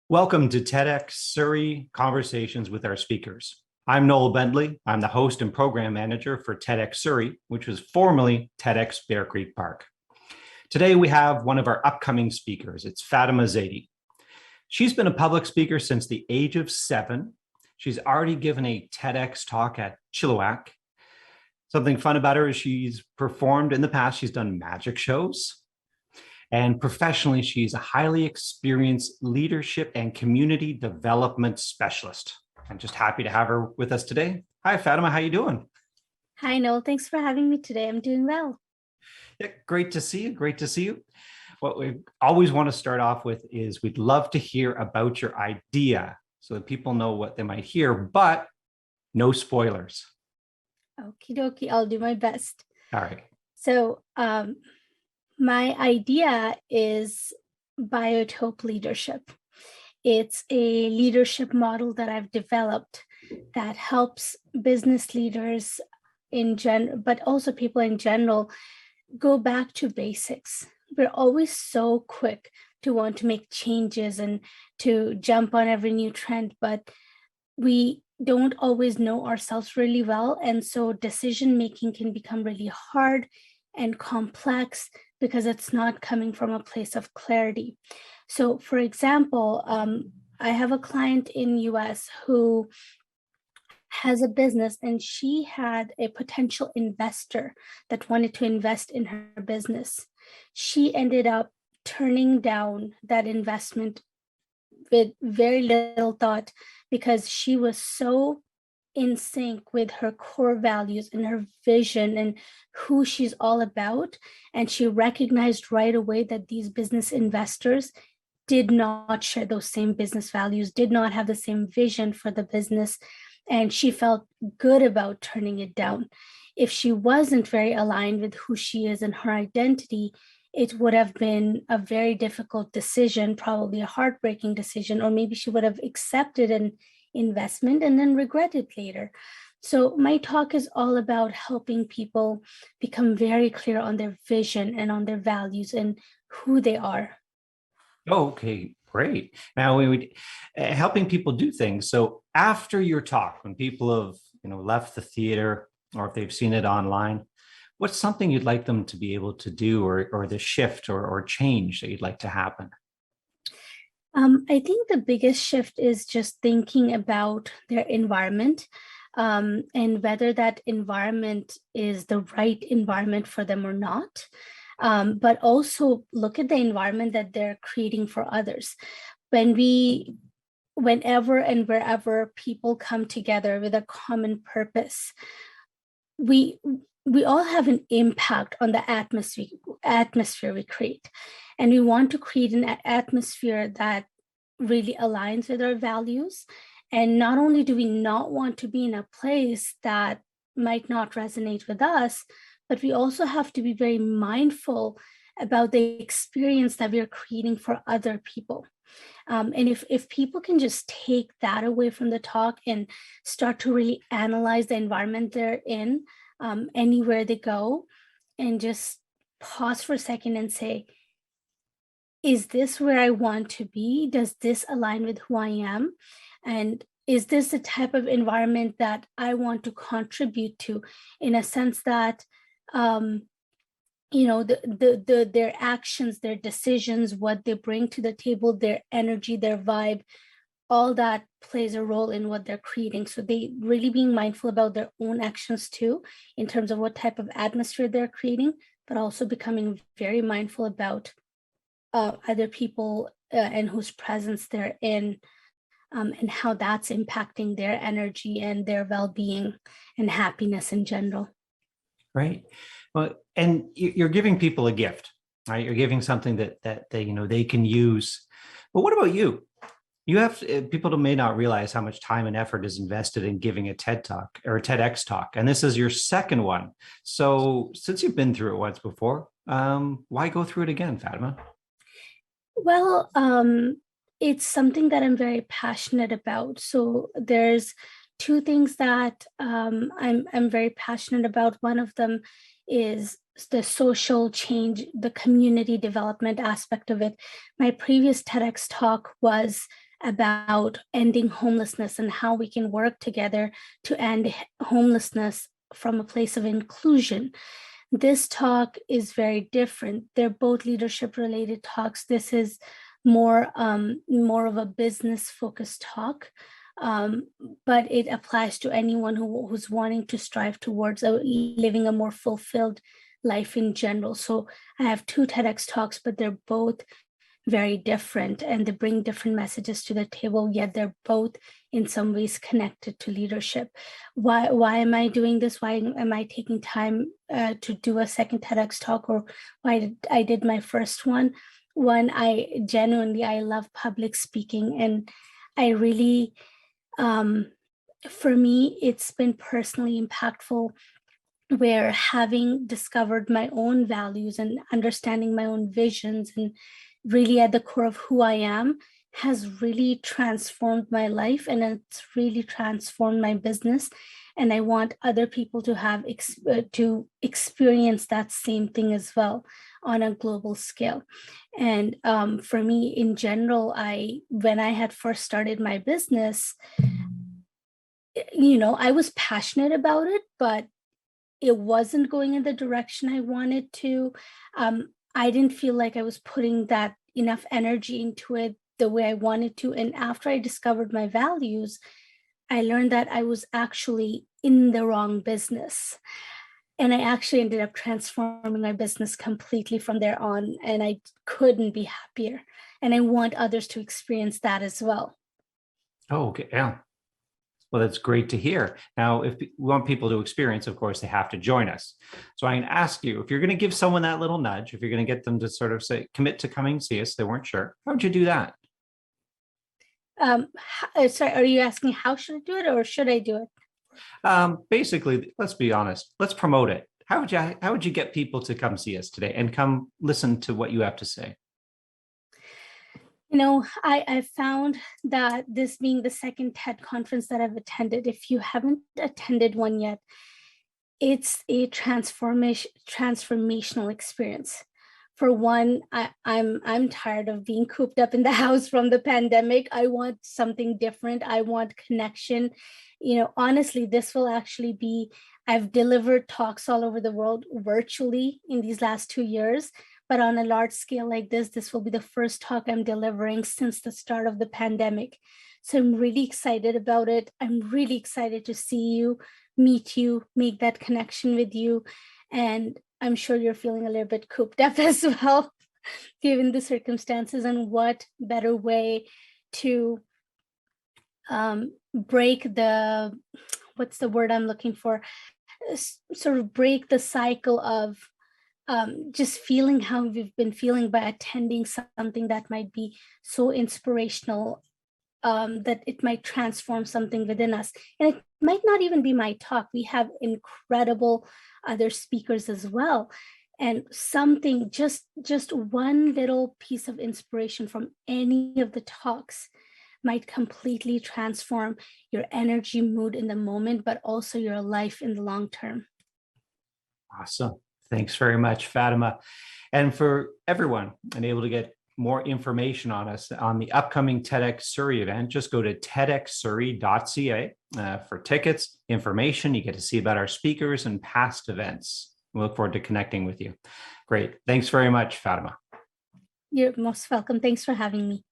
Welcome to TEDxSurrey Conversations with our speakers. I'm Noel Bentley. I'm the host and program manager for TEDxSurrey, which was formerly TEDx Bear Creek Park. Today we have one of our upcoming speakers. It's Fatima Zaidi. She's been a public speaker since the age of 7. She's already given a TEDx talk at Chilliwack. Something fun about her is she's performed in the past. She's done magic shows. And professionally, she's a highly experienced leadership and community development specialist. I'm just happy to have her with us today. Hi, Fatima. How you doing? Hi, Noel. Thanks for having me today. I'm doing well. Yeah, great to see you. Great to see you. What we always want to start off with is we'd love to hear about your idea so that people know what they might hear, but no spoilers. Okie dokie. I'll do my best. All right. So my idea is Biotope leadership. It's a leadership model that I've developed that helps business leaders in general, but also people in general, go back to basics. We're always so quick to want to make changes and to jump on every new trend, but we don't always know ourselves really well. And so decision making can become really hard and complex because it's not coming from a place of clarity. So for example, I have a client in US who has a business, and she had a potential investor that wanted to invest in her business. She ended up turning down that investment with very little thought because she was so in sync with her core values and her vision and who she's all about. And she recognized right away that these business investors did not share those same business values, did not have the same vision for the business. And she felt good about turning it down. If she wasn't very aligned with who she is and her identity, it would have been a very difficult decision, probably a heartbreaking decision, or maybe she would have accepted an investment and then regret it later. So my talk is all about helping people become very clear on their vision and on their values and who they are. Okay, great. Now we would helping people do things. So after your talk, when people have left the theater or if they've seen it online, what's something you'd like them to be able to do, or the shift or change that you'd like to happen? I think the biggest shift is just thinking about their environment, and whether that environment is the right environment for them or not. But also look at the environment that they're creating for others. Whenever and wherever people come together with a common purpose, we we all have an impact on the atmosphere we create, and we want to create an atmosphere that really aligns with our values. And not only do we not want to be in a place that might not resonate with us, but we also have to be very mindful about the experience that we are creating for other people. And if people can just take that away from the talk and start to really analyze the environment they're in, anywhere they go, and just pause for a second and say, is this where I want to be? Does this align with who I am? And is this the type of environment that I want to contribute to, in a sense that their actions, their decisions, what they bring to the table, their energy, their vibe, all that plays a role in what they're creating. So they really being mindful about their own actions too, in terms of what type of atmosphere they're creating, but also becoming very mindful about other people and whose presence they're in, and how that's impacting their energy and their well-being and happiness in general. Right. Well, and you're giving people a gift, right? You're giving something that they can use. But what about you? You have people may not realize how much time and effort is invested in giving a TED talk or a TEDx talk, and this is your second one. So since you've been through it once before, why go through it again, Fatima? Well, it's something that I'm very passionate about. So there's two things that I'm very passionate about. One of them is the social change, the community development aspect of it. My previous TEDx talk was about ending homelessness and how we can work together to end homelessness from a place of inclusion. This talk is very different. They're both leadership related talks. This is more of a business focused talk, but it applies to anyone who's wanting to strive towards living a more fulfilled life in general. So I have two TEDx talks, but they're both very different and they bring different messages to the table, yet they're both in some ways connected to leadership. Why am I doing this? Why am I taking time to do a second TEDx talk, or why I did my first one? One, I love public speaking, and I really, for me, it's been personally impactful, where having discovered my own values and understanding my own visions and really at the core of who I am has really transformed my life, and it's really transformed my business. And I want other people to have to experience that same thing as well on a global scale. And for me in general, when I had first started my business, I was passionate about it, but it wasn't going in the direction I wanted to. I didn't feel like I was putting that enough energy into it the way I wanted to. And after I discovered my values, I learned that I was actually in the wrong business. And I actually ended up transforming my business completely from there on. And I couldn't be happier. And I want others to experience that as well. Oh, okay. Yeah. Well, that's great to hear. Now, if we want people to experience, of course, they have to join us. So I can ask you, if you're going to give someone that little nudge, if you're going to get them to sort of say, commit to coming see us, they weren't sure, how would you do that? Sorry, are you asking how should I do it, or should I do it? Basically, let's be honest. Let's promote it. How would you get people to come see us today and come listen to what you have to say? I found that this being the second TED conference that I've attended, if you haven't attended one yet, it's a transformational experience. For one, I'm tired of being cooped up in the house from the pandemic. I want something different. I want connection. Honestly, this will actually be, I've delivered talks all over the world virtually in these last 2 years, but on a large scale like this will be the first talk I'm delivering since the start of the pandemic. So I'm really excited about it. I'm really excited to see you, meet you, make that connection with you. And I'm sure you're feeling a little bit cooped up as well, given the circumstances. And what better way to break what's the word I'm looking for? Sort of break the cycle of just feeling how we've been feeling by attending something that might be so inspirational, that it might transform something within us. And it might not even be my talk. We have incredible other speakers as well. And something, just one little piece of inspiration from any of the talks might completely transform your energy, mood in the moment, but also your life in the long term. Awesome. Thanks very much, Fatima. And for everyone unable to get more information on us on the upcoming TEDxSurrey event, just go to TEDxSurrey.ca for tickets, information. You get to see about our speakers and past events. We look forward to connecting with you. Great. Thanks very much, Fatima. You're most welcome. Thanks for having me.